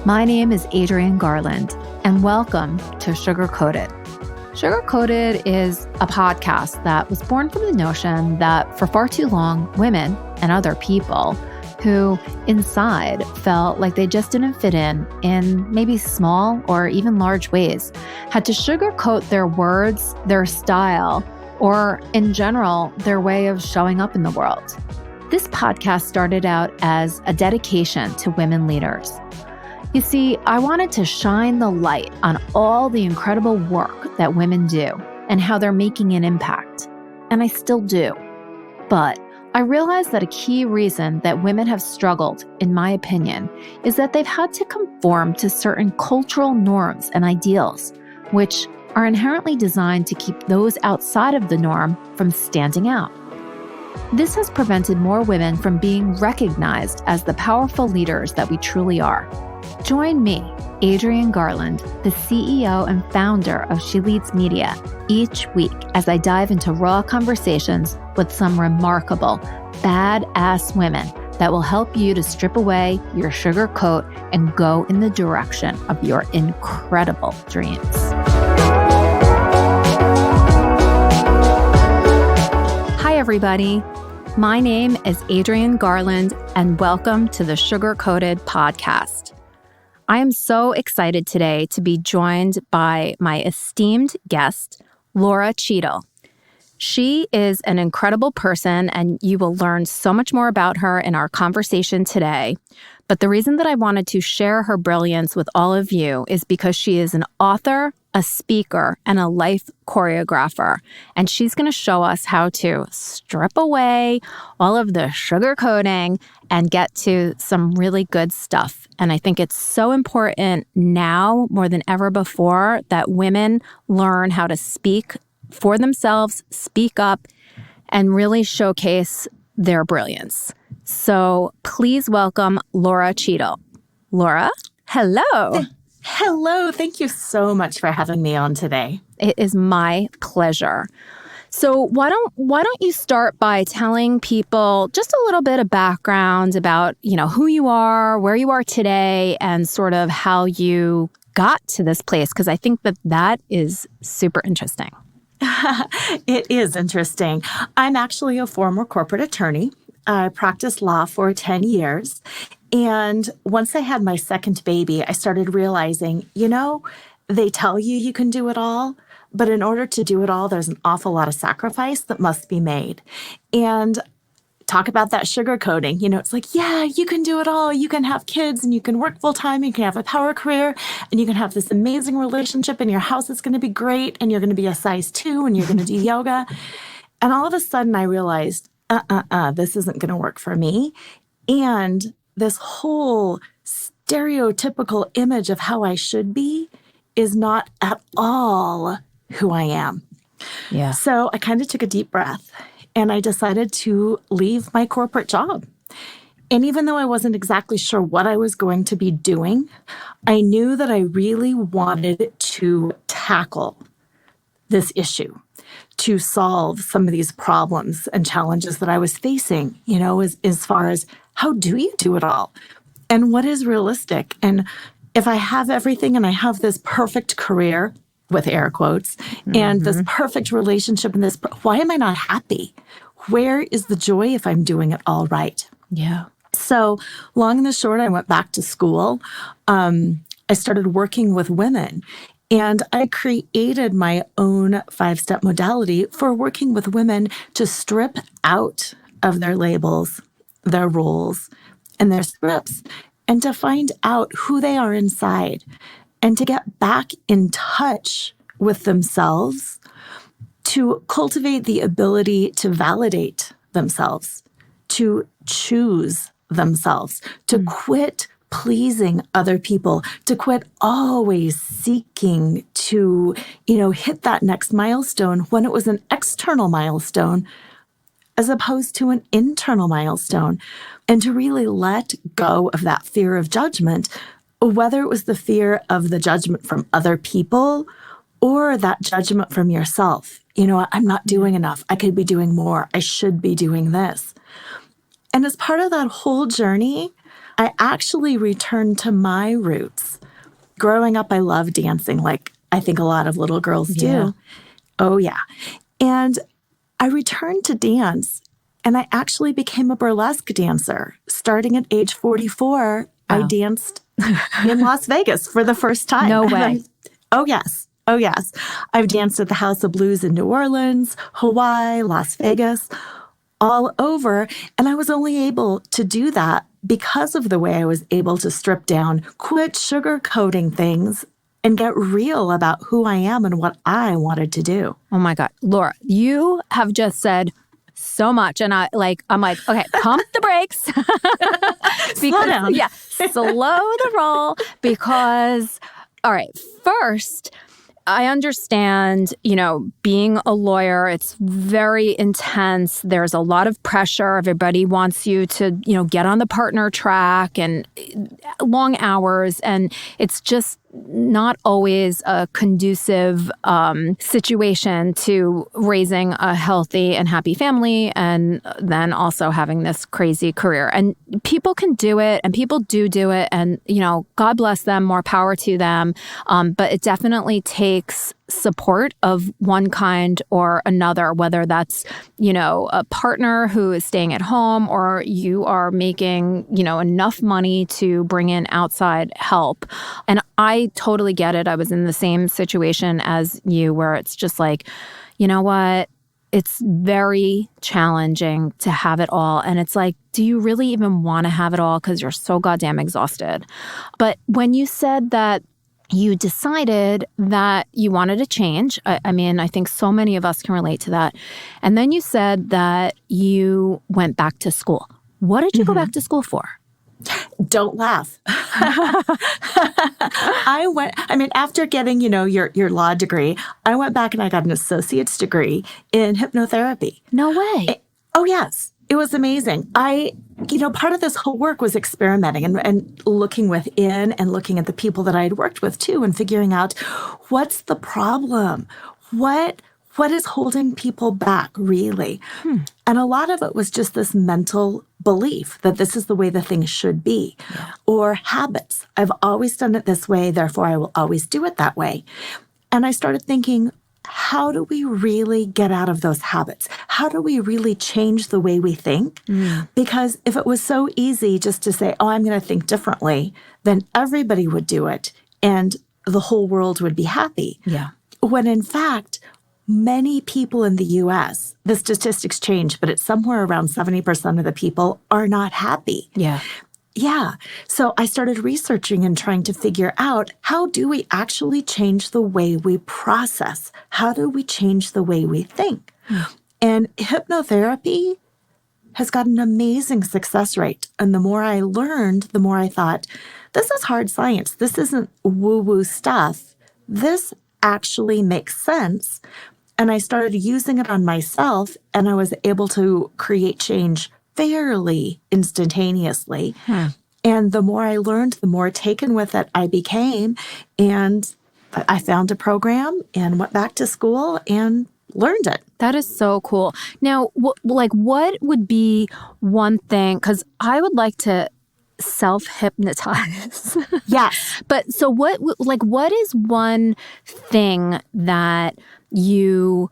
My name is Adrienne Garland, and welcome to Sugar Coated. Sugar Coated is a podcast that was born from the notion that for far too long, women and other people who inside felt like they just didn't fit in maybe small or even large ways, had to sugarcoat their words, their style, or in general, their way of showing up in the world. This podcast started out as a dedication to women leaders. You see, I wanted to shine the light on all the incredible work that women do and how they're making an impact. And I still do. But I realized that a key reason that women have struggled, in my opinion, is that they've had to conform to certain cultural norms and ideals, which are inherently designed to keep those outside of the norm from standing out. This has prevented more women from being recognized as the powerful leaders that we truly are. Join me, Adrienne Garland, the CEO and founder of She Leads Media, each week as I dive into raw conversations with some remarkable, badass women that will help you to strip away your sugar coat and go in the direction of your incredible dreams. Hi, everybody. My name is Adrienne Garland, and welcome to the Sugar Coated Podcast. I am so excited today to be joined by my esteemed guest, Lora Cheadle. She is an incredible person, and you will learn so much more about her in our conversation today. But the reason that I wanted to share her brilliance with all of you is because she is an author, a speaker, and a life choreographer. And she's going to show us how to strip away all of the sugarcoating and get to some really good stuff. And I think it's so important now more than ever before that women learn how to speak for themselves, speak up, and really showcase their brilliance. So please welcome Lora Cheadle. Lora, hello. Hello. Thank you so much for having me on today. It is my pleasure. So why don't you start by telling people just a little bit of background about, who you are, where you are today, and sort of how you got to this place, because I think that is super interesting. It is interesting. I'm actually a former corporate attorney. I practiced law for 10 years. And once I had my second baby, I started realizing, they tell you can do it all, but in order to do it all, there's an awful lot of sacrifice that must be made. And talk about that sugarcoating. It's like, yeah, you can do it all. You can have kids and you can work full time. You can have a power career and you can have this amazing relationship and your house is going to be great and you're going to be a size 2 and you're going to do yoga. And all of a sudden I realized, this isn't going to work for me. And this whole stereotypical image of how I should be is not at all who I am. Yeah. So I kind of took a deep breath and I decided to leave my corporate job. And even though I wasn't exactly sure what I was going to be doing, I knew that I really wanted to tackle this issue, to solve some of these problems and challenges that I was facing, as far as how do you do it all? And what is realistic? And if I have everything and I have this perfect career, with air quotes, and this perfect relationship and this, why am I not happy? Where is the joy if I'm doing it all right? Yeah. So long and the short, I went back to school. I started working with women. And I created my own 5-step modality for working with women to strip out of their labels, their roles, and their scripts, and to find out who they are inside, and to get back in touch with themselves, to cultivate the ability to validate themselves, to choose themselves, to quit pleasing other people, to quit always seeking to, hit that next milestone when it was an external milestone as opposed to an internal milestone, and to really let go of that fear of judgment, whether it was the fear of the judgment from other people or that judgment from yourself. I'm not doing enough. I could be doing more. I should be doing this. And as part of that whole journey, I actually returned to my roots. Growing up, I loved dancing like I think a lot of little girls do. Yeah. Oh, yeah. And I returned to dance, and I actually became a burlesque dancer. Starting at age 44, I danced in Las Vegas for the first time. No way. Oh, yes. Oh, yes. I've danced at the House of Blues in New Orleans, Hawaii, Las Vegas, all over. And I was only able to do that because of the way I was able to strip down, quit sugarcoating things, and get real about who I am and what I wanted to do. Oh my God. Lora, you have just said so much. And I'm like, okay, pump the brakes. Slow down. Yeah, slow the roll because, all right, first, I understand, being a lawyer, it's very intense. There's a lot of pressure. Everybody wants you to, get on the partner track and long hours. And it's just not always a conducive situation to raising a healthy and happy family and then also having this crazy career. And people can do it and people do it. And, God bless them, more power to them. But it definitely takes support of one kind or another, whether that's, a partner who is staying at home or you are making, enough money to bring in outside help. And I totally get it. I was in the same situation as you where it's just like, you know what? It's very challenging to have it all. And it's like, do you really even want to have it all? Because you're so goddamn exhausted. But when you said that you decided that you wanted to change. I mean, I think so many of us can relate to that. And then you said that you went back to school. What did you go back to school for? Don't laugh. After getting, your law degree, I went back and I got an associate's degree in hypnotherapy. No way. Oh, yes. It was amazing. Part of this whole work was experimenting and looking within and looking at the people that I had worked with too and figuring out what's the problem? What is holding people back really? And a lot of it was just this mental belief that this is the way the thing should be or habits. I've always done it this way, therefore I will always do it that way. And I started thinking, how do we really get out of those habits? How do we really change the way we think? Because if it was so easy just to say, oh, I'm going to think differently, then everybody would do it and the whole world would be happy. Yeah. When in fact, many people in the U.S., the statistics change, but it's somewhere around 70% of the people are not happy. Yeah. Yeah. So I started researching and trying to figure out how do we actually change the way we process? How do we change the way we think? And hypnotherapy has got an amazing success rate. And the more I learned, the more I thought, this is hard science. This isn't woo-woo stuff. This actually makes sense. And I started using it on myself, and I was able to create change fairly instantaneously. And the more I learned, the more taken with it I became. And I found a program and went back to school and learned it. That is so cool. Now, what would be one thing, because I would like to self-hypnotize. Yes. But so what is one thing that you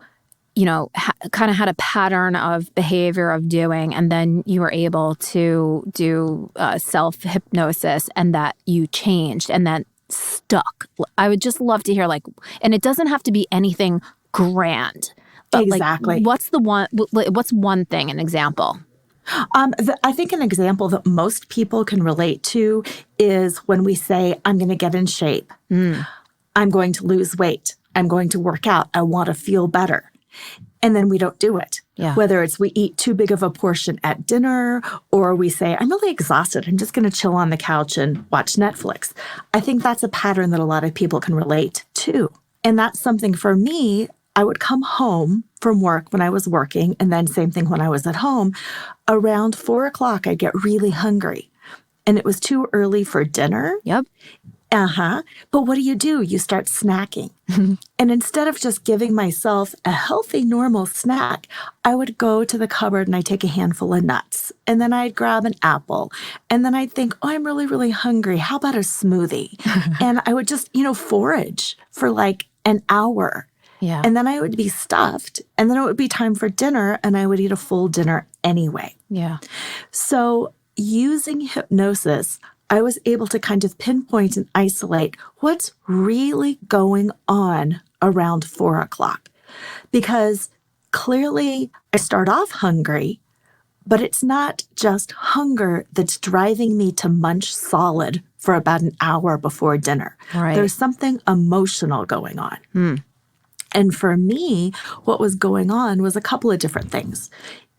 kind of had a pattern of behavior of doing, and then you were able to do self-hypnosis and that you changed and that stuck? I would just love to hear and it doesn't have to be anything grand. But exactly. What's one thing, an example? I think an example that most people can relate to is when we say, I'm going to get in shape. I'm going to lose weight. I'm going to work out. I want to feel better. And then we don't do it. Yeah. Whether it's we eat too big of a portion at dinner or we say, I'm really exhausted. I'm just going to chill on the couch and watch Netflix. I think that's a pattern that a lot of people can relate to. And that's something for me. I would come home from work when I was working, and then same thing when I was at home. Around 4 o'clock, I'd get really hungry. And it was too early for dinner. Yep. But what do? You start snacking. And instead of just giving myself a healthy, normal snack, I would go to the cupboard and I'd take a handful of nuts. And then I'd grab an apple. And then I'd think, oh, I'm really, really hungry. How about a smoothie? And I would just, forage for like an hour. Yeah. And then I would be stuffed. And then it would be time for dinner. And I would eat a full dinner anyway. Yeah. So using hypnosis, I was able to kind of pinpoint and isolate what's really going on around 4 o'clock. Because clearly I start off hungry, but it's not just hunger that's driving me to munch solid for about an hour before dinner. Right. There's something emotional going on. And for me, what was going on was a couple of different things.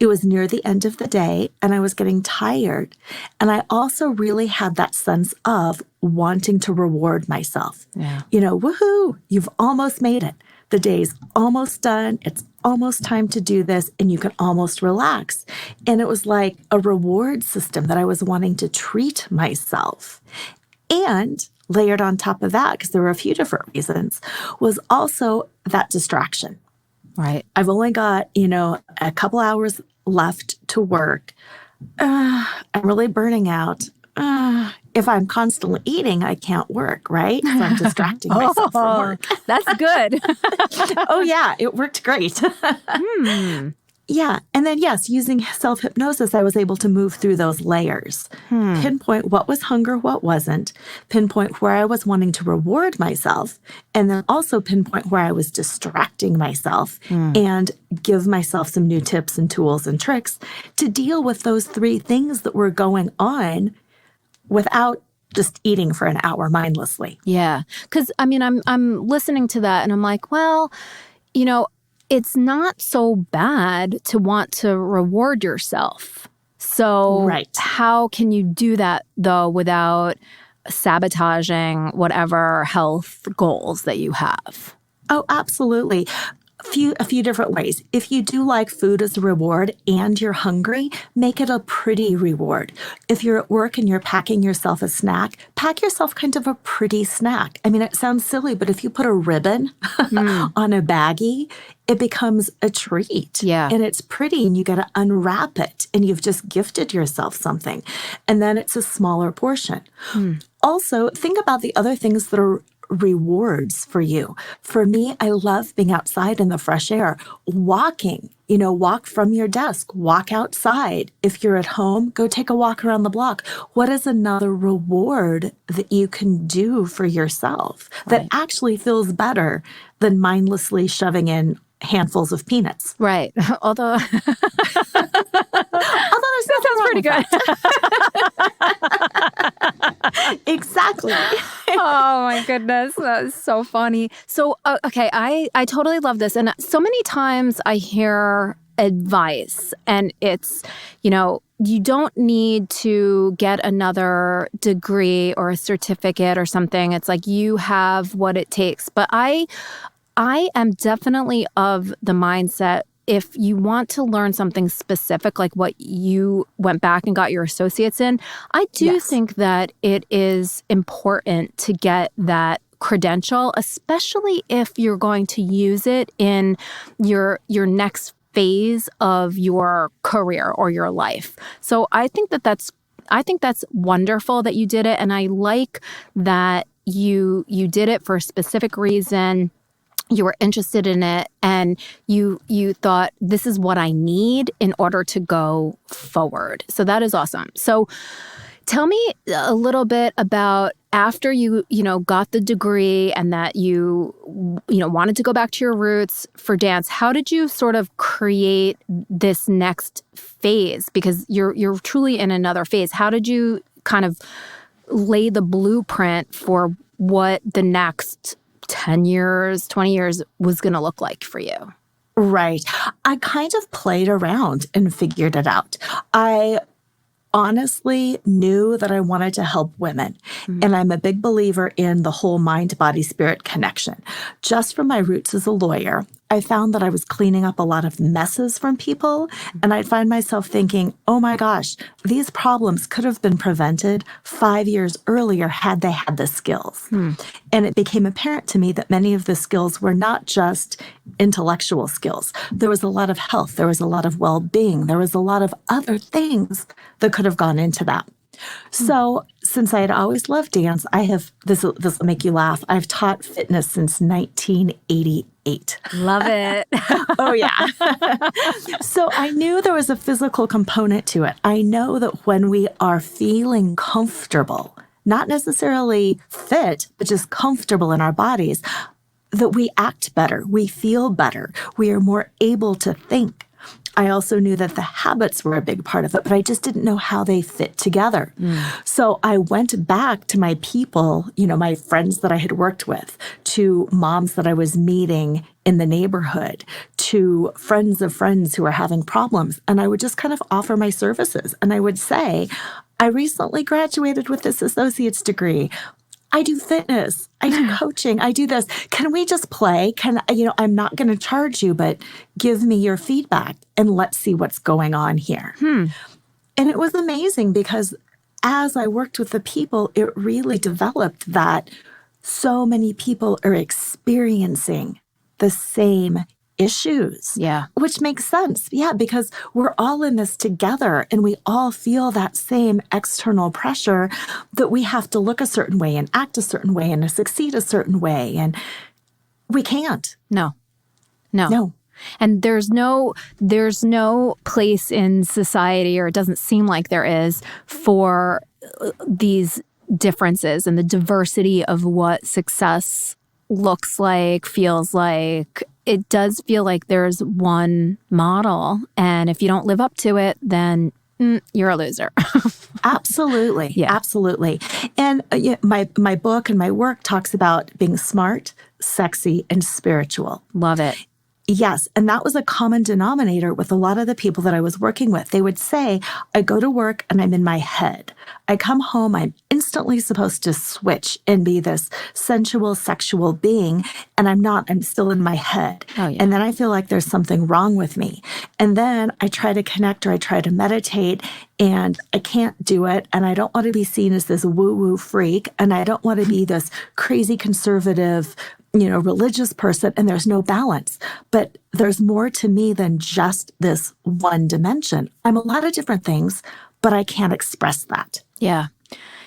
It was near the end of the day and I was getting tired. And I also really had that sense of wanting to reward myself. Yeah. Woohoo, you've almost made it. The day's almost done. It's almost time to do this and you can almost relax. And it was like a reward system that I was wanting to treat myself. And layered on top of that, because there were a few different reasons, was also that distraction. Right. I've only got, a couple hours left to work. I'm really burning out. If I'm constantly eating, I can't work, right? So I'm distracting myself from work. That's good. Oh, yeah. It worked great. Yeah. And then, yes, using self-hypnosis, I was able to move through those layers, pinpoint what was hunger, what wasn't, pinpoint where I was wanting to reward myself, and then also pinpoint where I was distracting myself and give myself some new tips and tools and tricks to deal with those 3 things that were going on without just eating for an hour mindlessly. Yeah. Because, I'm listening to that and I'm like, well, it's not so bad to want to reward yourself. So how can you do that, though, without sabotaging whatever health goals that you have? Oh, absolutely. A few different ways. If you do like food as a reward and you're hungry, make it a pretty reward. If you're at work and you're packing yourself a snack, pack yourself kind of a pretty snack. It sounds silly, but if you put a ribbon on a baggie, it becomes a treat. Yeah. And it's pretty and you got to unwrap it and you've just gifted yourself something. And then it's a smaller portion. Also, think about the other things that are rewards for you. For me, I love being outside in the fresh air, walking, walk from your desk, walk outside. If you're at home, go take a walk around the block. What is another reward that you can do for yourself that actually feels better than mindlessly shoving in handfuls of peanuts? Right. Although that sounds pretty good. Exactly. Oh my goodness. That's so funny. So, okay, I totally love this. And so many times I hear advice and it's, you don't need to get another degree or a certificate or something. It's like you have what it takes. But I am definitely of the mindset, if you want to learn something specific, like what you went back and got your associates in, I do think that it is important to get that credential, especially if you're going to use it in your next phase of your career or your life. So I think that's wonderful that you did it, and I like that you did it for a specific reason. You were interested in it and you thought, this is what I need in order to go forward. So that is awesome. So tell me a little bit about after you got the degree and that you wanted to go back to your roots for dance. How did you sort of create this next phase? Because you're truly in another phase. How did you kind of lay the blueprint for what the next 10 years, 20 years was going to look like for you? Right. I kind of played around and figured it out. I honestly knew that I wanted to help women. And I'm a big believer in the whole mind, body, spirit connection. Just from my roots as a lawyer, I found that I was cleaning up a lot of messes from people. And I'd find myself thinking, oh my gosh, these problems could have been prevented 5 years earlier had they had the skills. And it became apparent to me that many of the skills were not just intellectual skills. There was a lot of health. There was a lot of well-being. There was a lot of other things that could have gone into that. So since I had always loved dance, this will make you laugh. I've taught fitness since 1988. Love it. Oh, yeah. So I knew there was a physical component to it. I know that when we are feeling comfortable, not necessarily fit, but just comfortable in our bodies, that we act better, we feel better, we are more able to think. I also knew that the habits were a big part of it, but I just didn't know how they fit together. So I went back to my people, my friends that I had worked with, to moms that I was meeting in the neighborhood, to friends of friends who were having problems. And I would just kind of offer my services. And I would say, I recently graduated with this associate's degree. I do fitness. I do coaching. I do this. Can we just play? I'm not going to charge you, but give me your feedback and let's see what's going on here. And it was amazing because as I worked with the people, it really developed that so many people are experiencing the same issues. Yeah. Which makes sense. Yeah, because we're all in this together and we all feel that same external pressure that we have to look a certain way and act a certain way and succeed a certain way. And we can't. No. And there's no place in society, or it doesn't seem like there is, for these differences and the diversity of what success looks like, feels like. It does feel like there's one model, and if you don't live up to it, then you're a loser. Absolutely. Yeah. Absolutely. And my book and my work talks about being smart, sexy, and spiritual. Love it. Yes. And that was a common denominator with a lot of the people that I was working with. They would say, I go to work and I'm in my head. I come home, I'm instantly supposed to switch and be this sensual, sexual being. And I'm not, I'm still in my head. Oh, yeah. And then I feel like there's something wrong with me. And then I try to connect or I try to meditate and I can't do it. And I don't want to be seen as this woo-woo freak. And I don't want to be this crazy conservative, religious person, and there's no balance. But there's more to me than just this one dimension. I'm a lot of different things, but I can't express that. Yeah.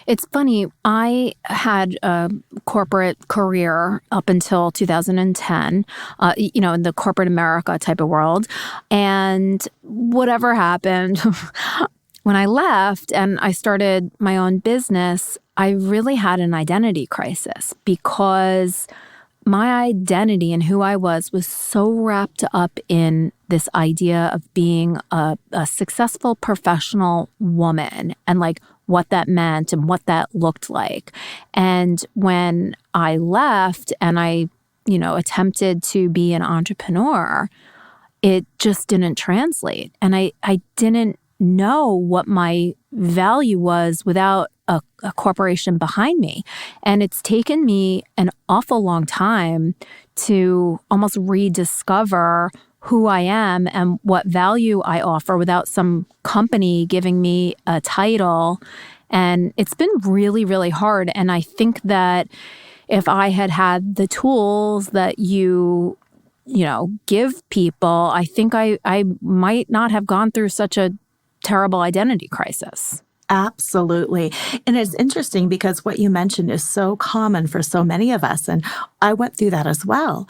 It's funny. I had a corporate career up until 2010, in the corporate America type of world. And whatever happened, when I left and I started my own business, I really had an identity crisis because my identity and who I was so wrapped up in this idea of being a successful professional woman and like what that meant and what that looked like. And when I left and I, attempted to be an entrepreneur, it just didn't translate. And I didn't know what my value was without a corporation behind me. And it's taken me an awful long time to almost rediscover who I am and what value I offer without some company giving me a title. And it's been really, really hard. And I think that if I had had the tools that you give people, I think I might not have gone through such a terrible identity crisis. Absolutely. And it's interesting because what you mentioned is so common for so many of us. And I went through that as well.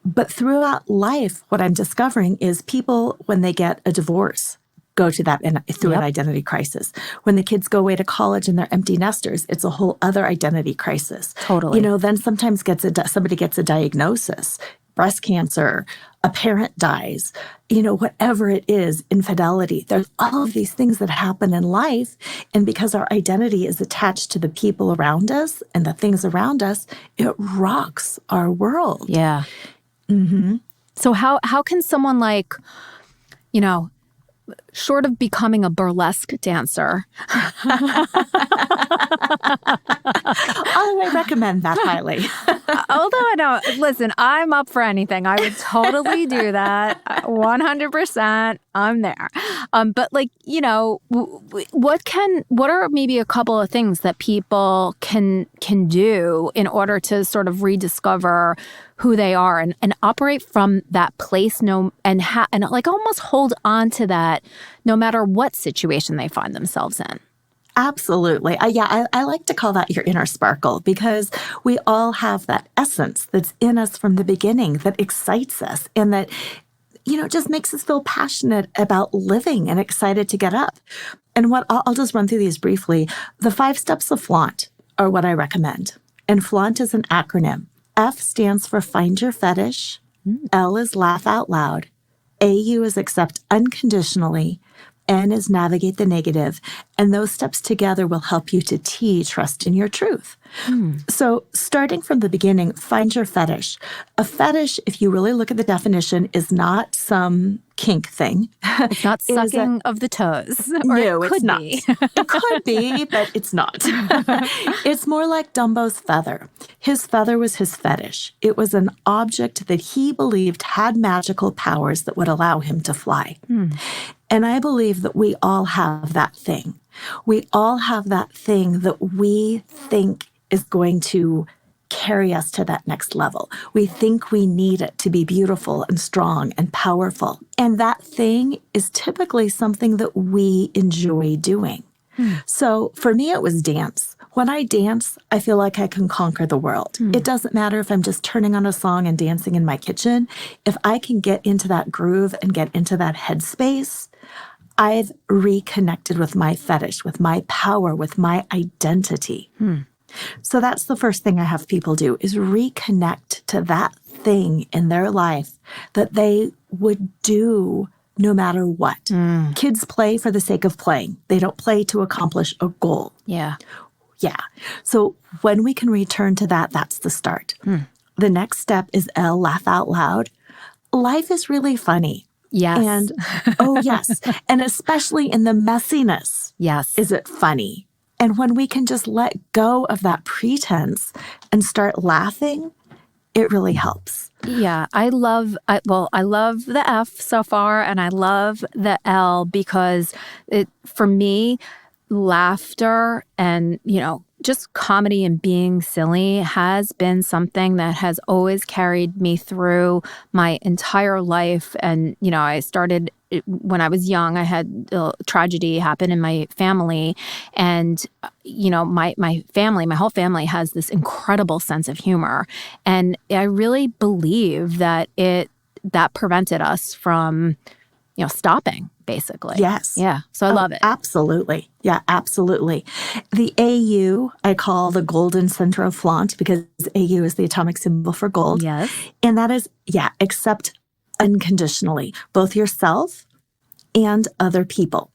But throughout life, what I'm discovering is people, when they get a divorce, go to that through an identity crisis. When the kids go away to college and they're empty nesters, it's a whole other identity crisis. Totally. Then sometimes somebody gets a diagnosis, breast cancer, a parent dies, whatever it is, infidelity. There's all of these things that happen in life. And because our identity is attached to the people around us and the things around us, it rocks our world. Yeah. Mm-hmm. So how can someone short of becoming a burlesque dancer. I recommend that highly. Although I don't, listen, I'm up for anything. I would totally do that. 100%. I'm there. But like, you know, what are maybe a couple of things that people can do in order to sort of rediscover who they are and operate from that place and like almost hold on to that no matter what situation they find themselves in? Absolutely. I like to call that your inner sparkle, because we all have that essence that's in us from the beginning that excites us and that, you know, just makes us feel passionate about living and excited to get up. And I'll just run through these briefly. The 5 steps of FLAUNT are what I recommend. And FLAUNT is an acronym. F stands for find your fetish. L is laugh out loud. AU is accept unconditionally. N is navigate the negative. And those steps together will help you to T, trust in your truth. So starting from the beginning, find your fetish. A fetish, if you really look at the definition, is not some kink thing. It's not sucking of the toes. No, it it's not. be. It could be, but it's not. It's more like Dumbo's feather. His feather was his fetish. It was an object that he believed had magical powers that would allow him to fly. And I believe that we all have that thing. We all have that thing that we think is going to carry us to that next level. We think we need it to be beautiful and strong and powerful. And that thing is typically something that we enjoy doing. So for me, it was dance. When I dance, I feel like I can conquer the world. It doesn't matter if I'm just turning on a song and dancing in my kitchen. If I can get into that groove and get into that headspace, I've reconnected with my fetish, with my power, with my identity. So that's the first thing I have people do, is reconnect to that thing in their life that they would do no matter what. Kids play for the sake of playing. They don't play to accomplish a goal. Yeah. So when we can return to that, that's the start. The next step is L, laugh out loud. Life is really funny. Yes. And, oh, yes. And especially in the messiness. Yes. Is it funny? And when we can just let go of that pretense and start laughing, it really helps. Yeah, I love the F so far, and I love the L because for me, laughter and, you know, just comedy and being silly has been something that has always carried me through my entire life. And, you know, I started when I was young. I had a tragedy happen in my family. And, you know, my whole family has this incredible sense of humor. And I really believe that that prevented us from, you know, stopping, basically. Yes. Yeah. So I love it. Absolutely. Yeah, absolutely. The AU, I call the golden center of FLAUNT, because AU is the atomic symbol for gold. Yes. And that is, accept unconditionally, both yourself and other people.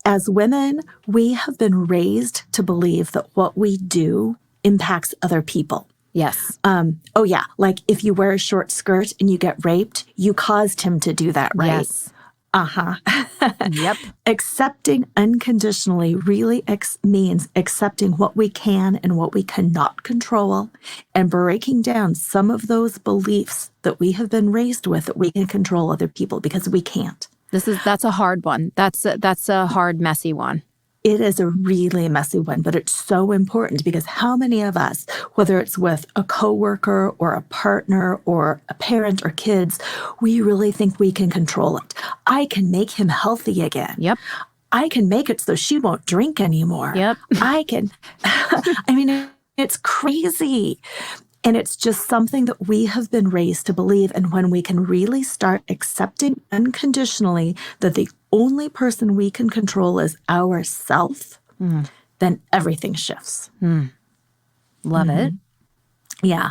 As women, we have been raised to believe that what we do impacts other people. Yes. Like if you wear a short skirt and you get raped, you caused him to do that, right? Yes. Yep. Accepting unconditionally really means accepting what we can and what we cannot control, and breaking down some of those beliefs that we have been raised with that we can control other people, because we can't. That's a hard one. That's a hard, messy one. It is a really messy one, but it's so important, because how many of us, whether it's with a coworker or a partner or a parent or kids, we really think we can control it. I can make him healthy again. Yep. I can make it so she won't drink anymore. Yep. I can. I mean, it's crazy. And it's just something that we have been raised to believe. And when we can really start accepting unconditionally that the only person we can control is ourself, then everything shifts. Love it. Yeah.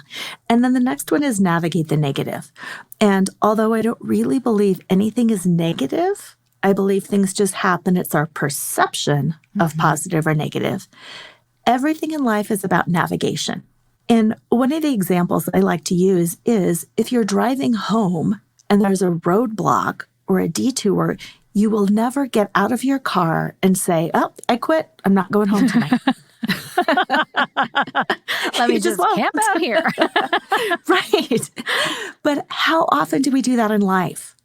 And then the next one is navigate the negative. And although I don't really believe anything is negative, I believe things just happen. It's our perception of positive or negative. Everything in life is about navigation. And one of the examples that I like to use is if you're driving home and there's a roadblock or a detour, you will never get out of your car and say, oh, I quit. I'm not going home tonight. Let me just camp out here. Right. But how often do we do that in life?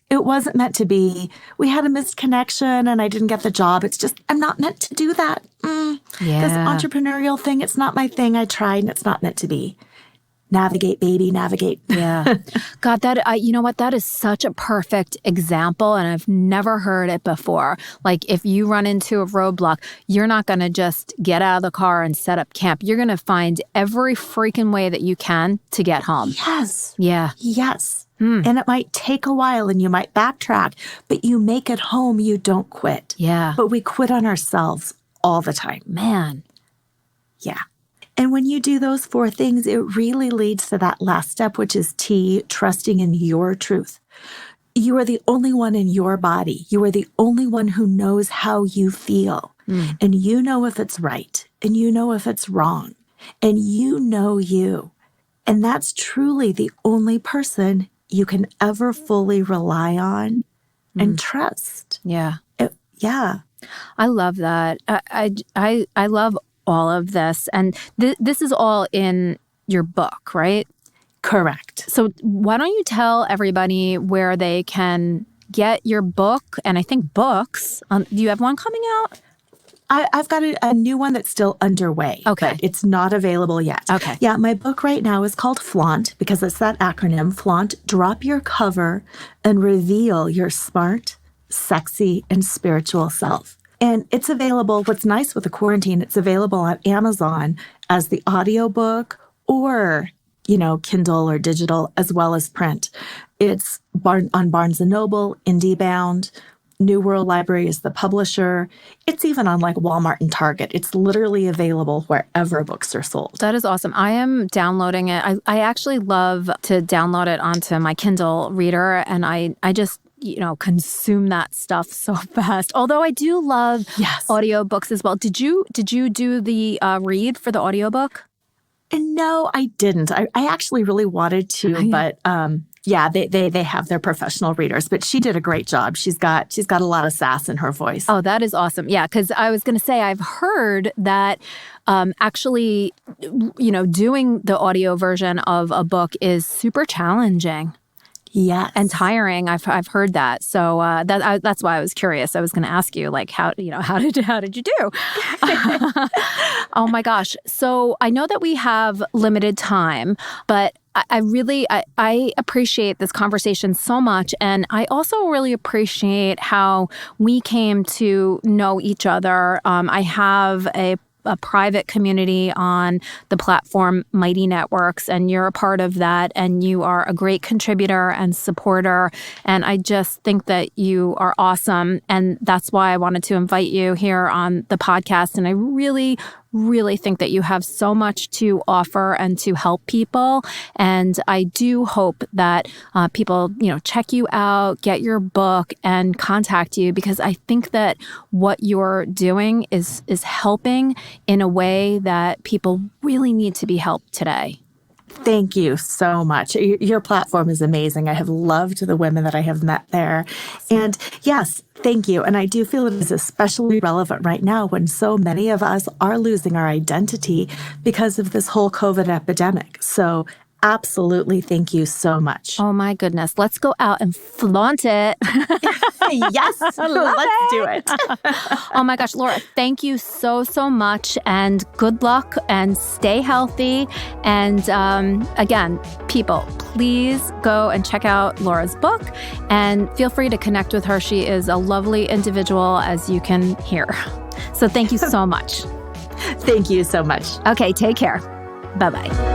It wasn't meant to be. We had a missed connection and I didn't get the job. It's just, I'm not meant to do that. This entrepreneurial thing, it's not my thing. I tried and it's not meant to be. Navigate, baby, navigate. Yeah. God, you know what? That is such a perfect example. And I've never heard it before. Like if you run into a roadblock, you're not going to just get out of the car and set up camp. You're going to find every freaking way that you can to get home. Yes. Yeah. Yes. And it might take a while and you might backtrack, but you make it home. You don't quit. Yeah. But we quit on ourselves all the time. Man. Yeah. And when you do those 4 things, it really leads to that last step, which is T, trusting in your truth. You are the only one in your body. You are the only one who knows how you feel. And you know if it's right. And you know if it's wrong. And you know you. And that's truly the only person you can ever fully rely on and trust. Yeah. Yeah. I love that. I love all of this. And this is all in your book, right? Correct. So why don't you tell everybody where they can get your book? And I think books. Do you have one coming out? I've got a new one that's still underway. Okay. But it's not available yet. Okay. Yeah, my book right now is called FLAUNT because it's that acronym. FLAUNT, drop your cover and reveal your smart, sexy, and spiritual self. And it's available. What's nice with the quarantine, it's available on Amazon as the audiobook or, Kindle or digital as well as print. It's on Barnes & Noble, IndieBound, New World Library is the publisher. It's even on like Walmart and Target. It's literally available wherever books are sold. That is awesome. I am downloading it. I actually love to download it onto my Kindle reader, and I just consume that stuff so fast. Although I do love audiobooks as well. Did you do the read for the audiobook? And no, I didn't. I actually really wanted to, but they have their professional readers. But she did a great job. She's got a lot of sass in her voice. Oh, that is awesome. Yeah, because I was going to say I've heard that actually, doing the audio version of a book is super challenging. Yes. And tiring. I've heard that. So that's why I was curious. I was going to ask you, like, how did you do? Oh my gosh. So I know that we have limited time, but I really appreciate this conversation so much. And I also really appreciate how we came to know each other. I have a private community on the platform Mighty Networks, and you're a part of that, and you are a great contributor and supporter, and I just think that you are awesome, and that's why I wanted to invite you here on the podcast, and I really think that you have so much to offer and to help people. And I do hope that people, check you out, get your book, and contact you, because I think that what you're doing is helping in a way that people really need to be helped today. Thank you so much. Your platform is amazing. I have loved the women that I have met there. And yes, thank you. And I do feel it is especially relevant right now when so many of us are losing our identity because of this whole COVID epidemic. So absolutely, thank you so much. Oh my goodness. Let's go out and flaunt it. Yes, let's do it. Oh my gosh, Lora, thank you so much, and good luck, and stay healthy. And again, people, please go and check out Lora's book and feel free to connect with her. She is a lovely individual, as you can hear. So thank you so much. Thank you so much. Okay, take care. Bye-bye.